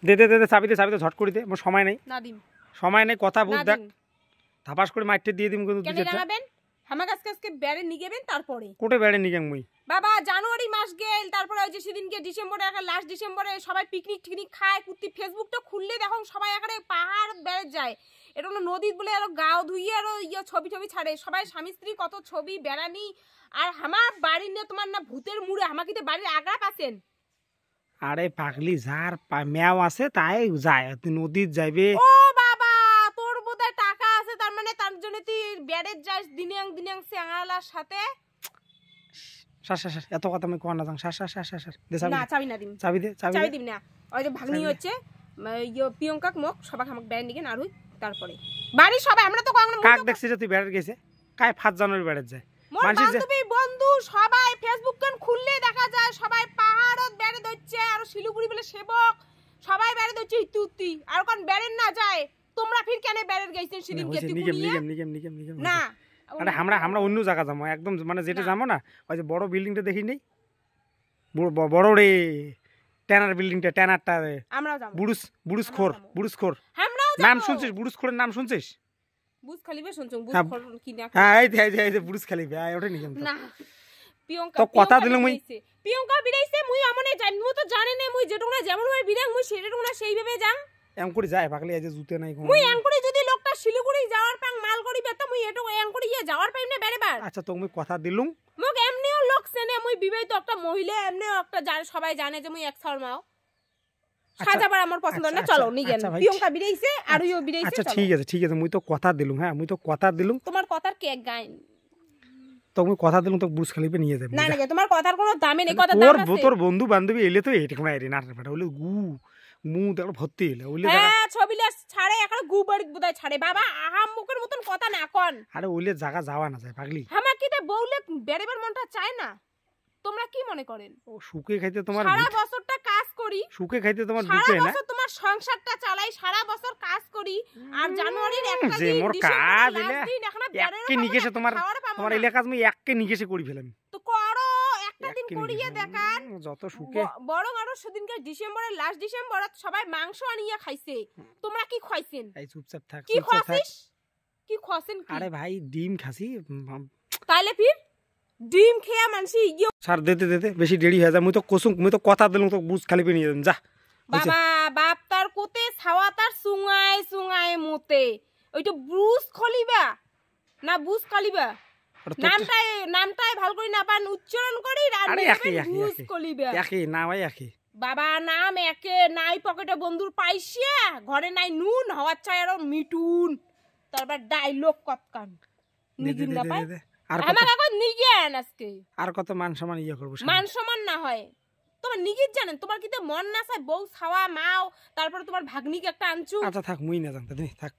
দে দে দে চাবি দে ঝট করে দে, মোর সময় নাই। না দিম, সময় নাই, কথা বুঝ দেখ, থাপাস করে মাইরতে দিয়ে দিম কিন্তু। কেন জানাবেন আমার কাছে বেড়ে নিগেবেন তারপরে কোটে বেড়ে নিগাম মুই বাবা। জানুয়ারি মাস গেল, তারপরে ওই যে সেদিনকে ডিসেম্বরে একটা লাস্ট ডিসেম্বরে সবাই পিকনিক টিকনিক খায়, কুত্তি ফেসবুকটা খুললে দেখো সবাই এখানে পাহাড় বেড়ে যায়, এটা হলো নদীর বলে আরো গাও ধুইয়ে আরো ছবি টবি ছাড়ে সবাই, স্বামী স্ত্রী কত ছবি বেড়ানি। আর আমার বাড়ি নিয়ে তোমার না ভূতের মুড়ে আমাকে তো বাড়ির আগা পাচ্ছেন। আরে পাগলি, যার মেয়াও আছে তাই যায়, তুই নদীর যাইবে। ও বাবা, তোর বোধহয় টাকা আছে, তার মানে তার জন্য তুই বেড়ে যাস দিনিয়াং দিনিয়াং স্যাংরালার সাথে। এত কথা আমি কোয়া না যাং। না চাবি না দিম, চাবি দে, চাবি দিম না। ওই যে ভাগ্নি হচ্ছে প্রিয়ঙ্কা মোক সবাই আমাকে বেড়ে নিগেন আর তারপরে বাড়ি সবাই আমরা তো কাক দেখছিস তুই বেড়ে গেছে কায় 5 জানুয়ারি বেড়ে যায়। বান্ধবী বন্ধু সবাই ফেসবুক কান খুললে দেখা যায় সবাই পাহাড়ত বেড়ে দচ্ছে, আর শিলিগুড়ি বলে সেবক সবাই বেড়ে দচ্ছে ইতুতি, আর কোন বেড়ে না যায় তোমরা ফির কেন বেড়ে গেছেন সেদিন কে তুই নিগেম না। আরে আমরা অন্য জায়গা যাবো একদম, মানে যেটা যাবো না ওই যে বড় বিল্ডিংটা দেখি নেই, বড় রে ট্যানার বিল্ডিংটা, ট্যানারটা আমরাও যাব। বুড়ুসখোর নাম শুনছিস? বুড়ুসখোরের নাম শুনছিস? বুঝ খালিবে শুনছং, বুঝ খোর কি না। হ্যাঁ এই যে বুড়ুস খালিবে ওটা নিগেম না। প্রিয়ঙ্কা তো কথা দিল মুই, প্রিয়ঙ্কা বিরাইছে মুই আমনে জানি, মুই তো জানি না মুই যেটুকু না যেমন হয় বিরাং মুই সেটুকু না সেইভাবে যাং। এম করে যায় পাগলি, এই যে জুতে নাই মুই এম করে যদি লোকটা শিলিগুড়ি যাওয়ার পাং মাল করিবে তো মুই এটু এম করে যাওয়ার পাইম না বেড়েবার। আচ্ছা তো মুই কথা দিলুম, মোক এমনিও লোক চেনে, মুই বিবাহিত একটা মহিলা, এমনিও একটা জানে সবাই জানে যে মুই এক শর্মাও সাজাবার আমার পছন্দ না। চলো নিগেন, প্রিয়ঙ্কা বিরাইছে আর ইও বিরাইছে। আচ্ছা ঠিক আছে মুই তো কথা দিলুম। হ্যাঁ মুই তো কথা দিলুম, তোমার কথার কে গায় তো মুই কথা দিলুম তো বুর্জ খালিফে নিয়ে যাবে না। না তোমার কথার কোনো দামই নেই, কথা দাম আছে। তোর বন্ধু বান্ধবী এলে তো এইটা কোন আইরি নাটক ফাটা হইলো গু মু দেখো ভর্তি হইলো ওইলে। হ্যাঁ ছবিলা ছাড়ে এখন গু বাড়ি বুদাই ছাড়ে বাবা, আহাম মুখের মতন কথা না কোন। আরে ওইলে জায়গা যাওয়া না যায় পাগলি, আমার কি তে বউলে বেড়েবার মনটা চায় না? তোমরা কি মনে করেন ও সুখে খাইতে তোমার সারা বছরটা কাজ করি, সুখে খাইতে তোমার সারা দুঃখে না, বছর তোমার সংসারটা চালাই, সারা বছর কাজ করি, আর জানুয়ারির একটা যে দিন মোর ডিসেম্বরের কাজ লাস্ট দিন এখন বেড়ে একে নিকেশে তোমার এলাকা আমি একে নিকেশে করি ফেলাম। তো করো একটা দিন করিয়ে দেখান যত সুখে। বরং আরো সেদিনকে ডিসেম্বরের লাস্ট ডিসেম্বর সবাই মাংস আনিয়া খাইছে, তোমরা কি খাইছেন? এই চুপচাপ থাক, কি খাসিস? কি খাসেন? আরে ভাই ডিম খাসি। তাইলে ফির ডিম খেয়া মানসি ইয়ো স্যার দে বেশি দেরি হয়ে যায়, মুই তো কথা দিলাম তো বুঝ খালি নিয়ে যান যা। বাবা বাপ তার কোতে ছাওয়া তার সুঙায় সুঙায় মতে, ওইটা ব্রুস খলিবা না বুস খলিবা নামটাই ভালো করে না পান উচ্চারণ করি, ব্রুস খলিবা একই না ভাই একই বাবা নাম একে নাই, পকেটে বন্ধুর পাইছে ঘরে নাই নুন হওয়ার চাই আরো মিটুন, তারপর ডায়লগ কতকান নিগিন না পাই আমার এখন নিগেন আজকে আর কত মান সম্মান ইয়ে করব, মান সম্মান না হয় তোমার নিগিত জানেন, তোমার কিতে মন না চায় বউ ছাওয়া মাও, তারপরে তোমার ভাগ্নিকে একটা আনছু। আচ্ছা থাক মুই না জানতে থাক।